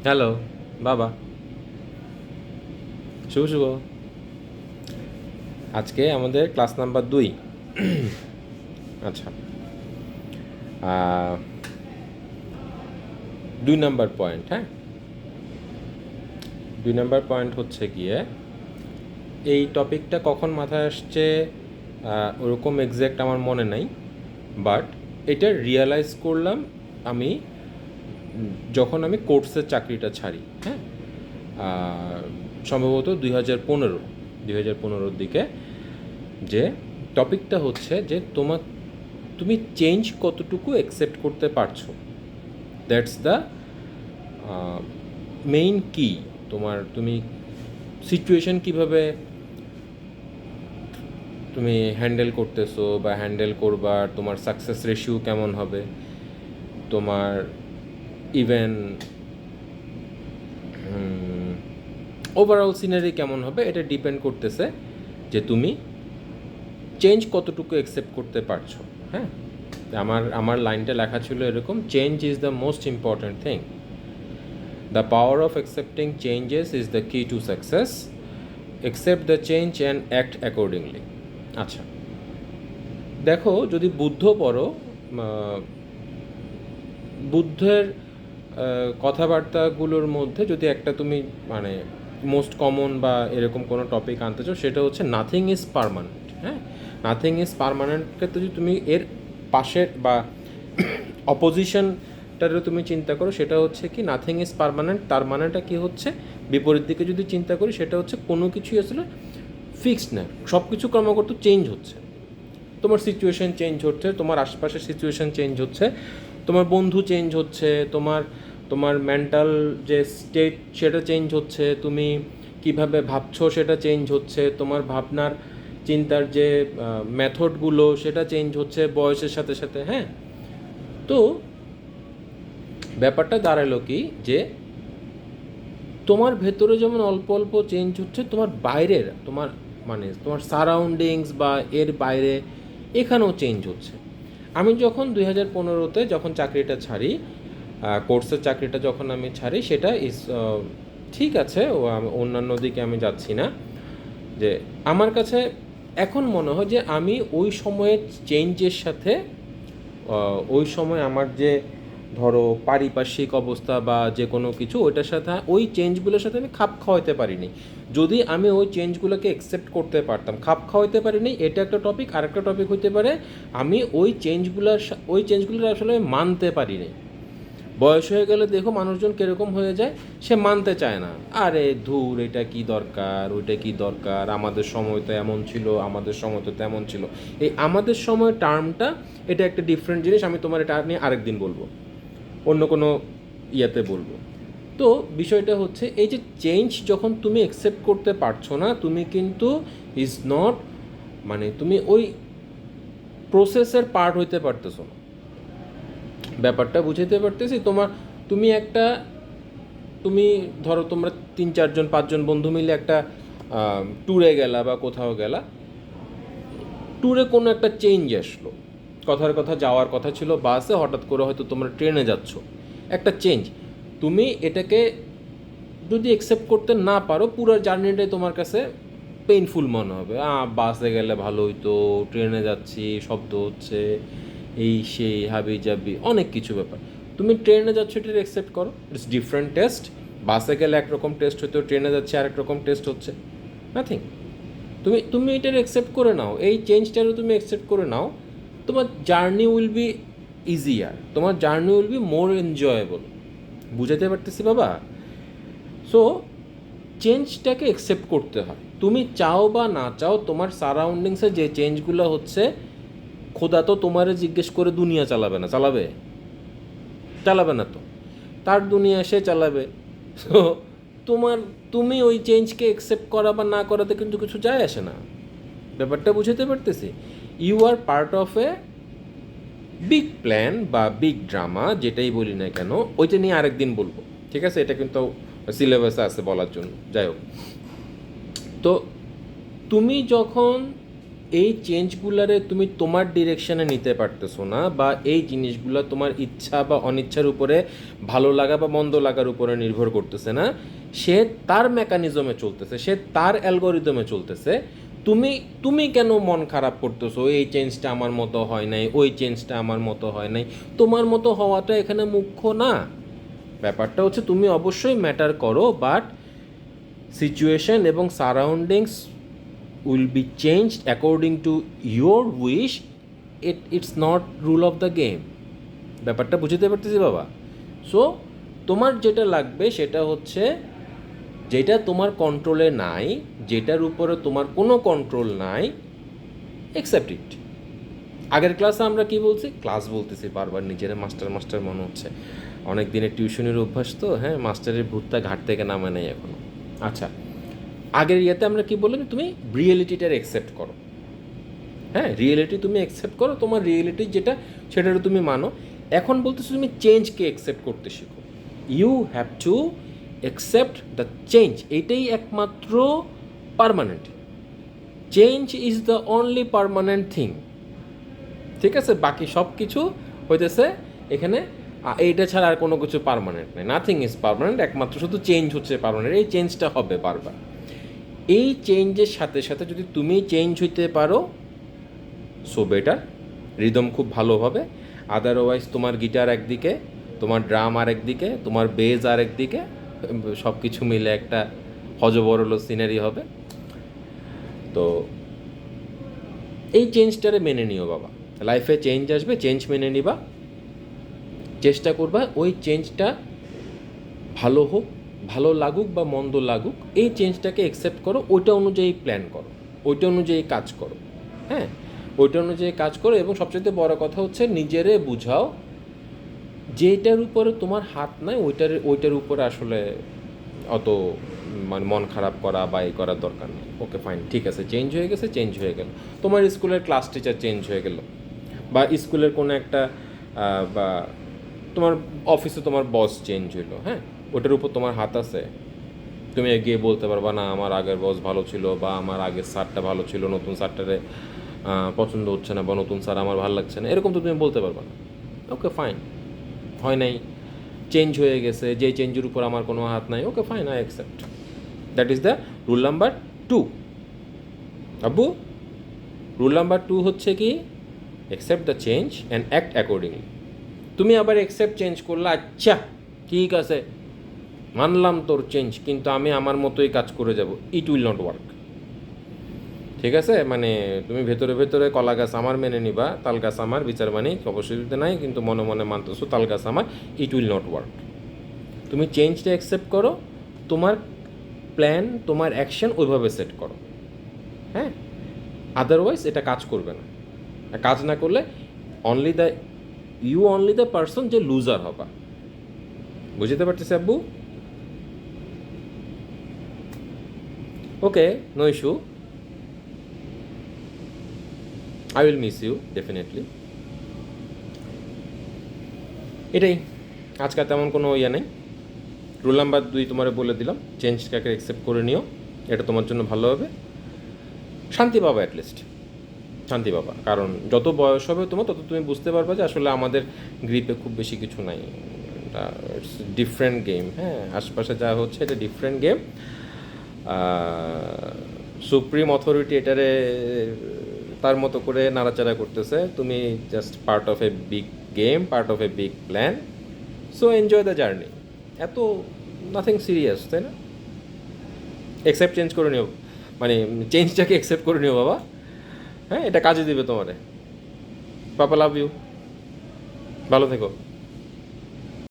Hello বাবা, শুভ শুভ। আজকে আমাদের ক্লাস নাম্বার 2। আচ্ছা, 2 নাম্বার পয়েন্ট। হ্যাঁ, 2 নাম্বার পয়েন্ট হচ্ছে গিয়ে এই টপিকটা কখন মাথায় আসছে ওরকম এক্স্যাক্ট আমার মনে নাই, বাট এটা রিয়ালাইজ করলাম আমি যখন আমি কোর্সের চাকরিটা ছাড়ি। হ্যাঁ, সম্ভবত 2015-2015 দিকে। যে টপিকটা হচ্ছে যে তুমি চেঞ্জ কতটুকু অ্যাকসেপ্ট করতে পারছো, দ্যাটস দ্য মেইন কি। তুমি সিচুয়েশন কিভাবে তুমি হ্যান্ডেল করতেছো বা হ্যান্ডেল করবার, তোমার সাকসেস রেশিও কেমন হবে, তোমার ইভেন ওভারঅল সিনারি কেমন হবে, এটা ডিপেন্ড করতেছে যে তুমি চেঞ্জ কতটুকু অ্যাকসেপ্ট করতে পারছো। হ্যাঁ, আমার লাইনটা লেখা ছিল এরকম: change is the most important thing, the power of accepting changes is the key to success, accept the change and act accordingly. আচ্ছা, দেখো, যদি বুদ্ধ পড়ো, বুদ্ধের কথাবার্তাগুলোর মধ্যে যদি একটা তুমি মানে মোস্ট কমন বা এরকম কোনো টপিক আনতে চাও, সেটা হচ্ছে নাথিং ইজ পারমানেন্ট। হ্যাঁ, নাথিং ইজ পারমানেন্টকে যদি তুমি এর পাশের বা অপোজিশনটারও তুমি চিন্তা করো, সেটা হচ্ছে কি নাথিং ইজ পারমানেন্ট, তার মানেটা কি হচ্ছে, বিপরীত দিকে যদি চিন্তা করি সেটা হচ্ছে কোনো কিছুই আসলে ফিক্সড না, সব কিছু ক্রমাগত চেঞ্জ হচ্ছে। তোমার সিচুয়েশান চেঞ্জ হচ্ছে, তোমার আশপাশের সিচুয়েশান চেঞ্জ হচ্ছে, তোমার বন্ধু চেঞ্জ হচ্ছে, তোমার তোমার মেন্টাল যে স্টেট সেটা চেঞ্জ হচ্ছে, তুমি কিভাবে ভাবছো সেটা চেঞ্জ হচ্ছে, তোমার ভাবনার চিন্তার যে মেথডগুলো সেটা চেঞ্জ হচ্ছে বয়সের সাথে সাথে। হ্যাঁ, তো ব্যাপারটা দাঁড়ালো কি, যে তোমার ভেতরে যেমন অল্প অল্প চেঞ্জ হচ্ছে, তোমার বাইরের মানে তোমার সারাউন্ডিংস বা এর বাইরে এখানেও চেঞ্জ হচ্ছে। আমি যখন 2015-তে যখন চাকরিটা ছাড়ি, কোর্সের চাকরিটা যখন আমি ছাড়ি, সেটা ঠিক আছে, অন্যান্য দিকে আমি যাচ্ছি না। যে আমার কাছে এখন মনে হয় যে আমি ওই সময়ের চেঞ্জের সাথে ওই সময় আমার যে ধরো পারিপার্শ্বিক অবস্থা বা যে কোনো কিছু, ওইটার সাথে ওই চেঞ্জগুলোর সাথে আমি খাপ খাওয়াতে পারিনি। যদি আমি ওই চেঞ্জগুলোকে অ্যাকসেপ্ট করতে পারতাম, খাপ খাওয়াতে পারিনি, এটা একটা টপিক। আরেকটা টপিক হতে পারে আমি ওই চেঞ্জগুলোর আসলে মানতে পারিনি। বয়স হয়ে গেলে দেখো মানুষজন কীরকম হয়ে যায়, সে মানতে চায় না। আরে ধুর, এটা কি দরকার, ওইটা কি দরকার, আমাদের সময় তো এমন ছিল, আমাদের সময় তো তেমন ছিল। এই আমাদের সময় টার্মটা, এটা একটা ডিফারেন্ট জিনিস। আমি তোমার এটা নিয়ে আরেকদিন বলবো, অন্য কোনো ইয়াতে বলবো। তো বিষয়টা হচ্ছে এই যে চেঞ্জ যখন তুমি অ্যাকসেপ্ট করতে পারছো না, তুমি কিন্তু ইজ নট, মানে তুমি ওই প্রসেসের পার্ট হইতে পারতেছো না। ব্যাপারটা বুঝাইতে পারতেছি তুমি ধরো তোমরা 3-4-5 জন বন্ধু মিলে একটা ট্যুরে গেলা বা কোথাও গেলা, ট্যুরে কোনো একটা চেঞ্জ আসলো, কথার কথা যাওয়ার কথা ছিল বাসে, হঠাৎ করে হয়তো তোমরা ট্রেনে যাচ্ছ, একটা চেঞ্জ। তুমি এটাকে যদি অ্যাকসেপ্ট করতে না পারো, পুরো জার্নিটাই তোমার কাছে পেইনফুল মনে হবে। বাসে গেলে ভালো হইতো, ট্রেনে যাচ্ছি, শব্দ হচ্ছে, এই সেই হাবি জাবি অনেক কিছু ব্যাপার। তুমি ট্রেনে যাচ্ছ, এটা অ্যাকসেপ্ট করো, ইটস ডিফারেন্ট টেস্ট। বাসে গেলে একরকম টেস্ট হতো, ট্রেনে যাচ্ছে আরেক রকম টেস্ট হচ্ছে, নাথিং। তুমি এটার অ্যাকসেপ্ট করে নাও, এই চেঞ্জটারও তুমি অ্যাকসেপ্ট করে নাও, তোমার জার্নি উইল বি ইজিয়ার, তোমার journey will be more enjoyable. বুঝাতে পারতেছি বাবা? সো চেঞ্জটাকে অ্যাকসেপ্ট করতে হয়, তুমি চাও বা না চাও। তোমার সারাউন্ডিংসে যে চেঞ্জগুলো হচ্ছে, খোদা তো তোমারে জিজ্ঞেস করে দুনিয়া চালাবে না, চালাবে না তো, তার দুনিয়া সে চালাবে। সো তুমি ওই চেঞ্জকে অ্যাকসেপ্ট করা বা না করাতে কিন্তু কিছু যায় আসে না। ব্যাপারটা বুঝতে পারতেছি? You are part of a big plan বা বিগ ড্রামা, যেটাই বলি না কেন, ওইটা নিয়ে আরেকদিন বলবো, ঠিক আছে? এটা কিন্তু সিলেবাসে আছে বলার জন্য। যাই হোক, তো তুমি যখন এই চেঞ্জগুলারে তুমি তোমার ডিরেকশনে নিতে পারতেছো না, বা এই জিনিসগুলো তোমার ইচ্ছা বা অনিচ্ছার উপরে, ভালো লাগা বা মন্দ লাগার উপরে নির্ভর করতেছে না। সে তার মেকানিজমে চলতেছে, সে তার অ্যালগোরিদমে চলতেছে। তুমি তুমি কেন মন খারাপ করতেছো এই চেঞ্জটা আমার মতো হয় নাই, ওই চেঞ্জটা আমার মতো হয় নাই? তোমার মতো হওয়াটা এখানে মুখ্য না। ব্যাপারটা হচ্ছে তুমি অবশ্যই ম্যাটার করো, বাট সিচুয়েশন এবং surroundings will be changed according to your wish. It's not rule of the game. ব্যাপারটা বুঝতে পারতেছি বাবা? সো তোমার যেটা লাগবে সেটা হচ্ছে, যেটা তোমার কন্ট্রোলে নাই, যেটার উপরে তোমার কোনো কন্ট্রোল নাই, অ্যাকসেপ্ট ইট। আগের ক্লাসে আমরা কি বলছি, ক্লাস বলতেছি বারবার, নিজেরা মাস্টার মাস্টার মনে হচ্ছে। অনেক দিনের টিউশনের অভ্যাস তো, হ্যাঁ, মাস্টারের ভূতটা ঘাট থেকে নামে নেই এখনো। আচ্ছা, আগের ইয়েতে আমরা কি বললাম, তুমি রিয়েলিটিটার অ্যাকসেপ্ট করো। হ্যাঁ, রিয়েলিটি তুমি অ্যাকসেপ্ট করো, তোমার রিয়েলিটি যেটা সেটারও তুমি মানো। এখন বলতেছো তুমি চেঞ্জকে অ্যাকসেপ্ট করতে শিখো। You have to accept the change. এইটাই একমাত্র permanent. Change is the only permanent thing. ঠিক আছে, বাকি সব কিছু হইতেছে এখানে এইটা ছাড়া আর কোনো কিছু পার্মানেন্ট নেই। নাথিং ইজ পার্মানেন্ট, একমাত্র শুধু চেঞ্জ হচ্ছে পার্মানেন্ট। এই চেঞ্জটা হবে বারবার। এই চেঞ্জের সাথে সাথে যদি তুমি চেঞ্জ হইতে পারো, সো বেটার, রিদম খুব ভালো হবে। আদারওয়াইজ তোমার গিটার একদিকে, তোমার ড্রাম আর একদিকে, তোমার বেজ আর একদিকে, সব কিছু মিলে একটা হজবরল সিনারি হবে। তো এই চেঞ্জটারে মেনে নিও বাবা। লাইফে চেঞ্জ আসবে, চেঞ্জ মেনে নিবা, চেষ্টা করবা ওই চেঞ্জটা ভালো হোক, ভালো লাগুক বা মন্দ লাগুক, এই চেঞ্জটাকে অ্যাকসেপ্ট করো, ওইটা অনুযায়ী প্ল্যান করো, ওইটা অনুযায়ী কাজ করো। হ্যাঁ, ওইটা অনুযায়ী কাজ করো। এবং সবচেয়ে বড় কথা হচ্ছে নিজেরে বুঝাও, যেটার উপরে তোমার হাত নাই ওইটার উপরে আসলে অত মানে মন খারাপ করা বা এই করার দরকার নেই। ওকে ফাইন, ঠিক আছে, চেঞ্জ হয়ে গেছে, চেঞ্জ হয়ে গেল। তোমার স্কুলের ক্লাস টিচার চেঞ্জ হয়ে গেল, বা স্কুলের কোনো একটা বা তোমার অফিসে তোমার বস চেঞ্জ হইলো, হ্যাঁ, ওটার উপর তোমার হাত আছে? তুমি গিয়ে বলতে পারবা না আমার আগের বস ভালো ছিল, বা আমার আগের স্যারটা ভালো ছিল, নতুন স্যারটারে পছন্দ হচ্ছে না, বা নতুন স্যার আমার ভালো লাগছে না, এরকম তো তুমি বলতে পারবা না। ওকে ফাইন, হয় নাই, চেঞ্জ হয়ে গেছে, যে চেঞ্জের উপর আমার কোনো হাত নাই। Okay fine, I accept. That is the rule number 2। আব্বু, রুল নাম্বার 2 হচ্ছে কি, accept the change and act accordingly. তুমি আবার অ্যাকসেপ্ট চেঞ্জ করলে, আচ্ছা ঠিক আছে মানলাম তোর চেঞ্জ, কিন্তু আমি আমার মতোই কাজ করে যাব, ইট উইল নট ওয়ার্ক। ঠিক আছে, মানে তুমি ভেতরে ভেতরে কলা গাছ আমার মেনে নিবা, তাল গাছ আমার, বিচার মানি অবশ্যই নাই, কিন্তু মনে মনে মানতেছো তাল গাছ আমার, ইট উইল নট ওয়ার্ক। তুমি চেঞ্জটা অ্যাকসেপ্ট করো, তোমার প্ল্যান, তোমার অ্যাকশন ওইভাবে সেট করো। হ্যাঁ, আদারওয়াইজ এটা কাজ করবে না। কাজ না করলে অনলি দ্য পার্সন যে লুজার হবা। বুঝতে পারতেছি আব্বু? Okay, no issue, I will miss you definitely. এটাই, আজকাল তেমন কোনো ইয়ে নেই। রুল নাম্বার 2 তোমার বলে দিলাম, চেঞ্জটাকে অ্যাকসেপ্ট করে নিও, এটা তোমার জন্য ভালো হবে। শান্তি পাবা, অ্যাটলিস্ট শান্তি পাবা। কারণ যত বয়স হবে তোমার, তত তুমি বুঝতে পারবে যে আসলে আমাদের গ্রিপে খুব বেশি কিছু নাই, ইটস ডিফারেন্ট গেম। হ্যাঁ, আশপাশে যা হচ্ছে এটা ডিফারেন্ট গেম। সুপ্রিম অথরিটি এটারে তার মতো করে নাড়াচাড়া করতেছে, তুমি just part of a big game, part of a big plan. So enjoy the journey. এত নাথিং সিরিয়াস, তাই না? অ্যাকসেপ্ট চেঞ্জ করে নিও, মানে চেঞ্জটাকে অ্যাকসেপ্ট করে নিও বাবা। হ্যাঁ, এটা কাজে দিবে তোমারে। পাপা লাভ ইউ, ভালো থেকো।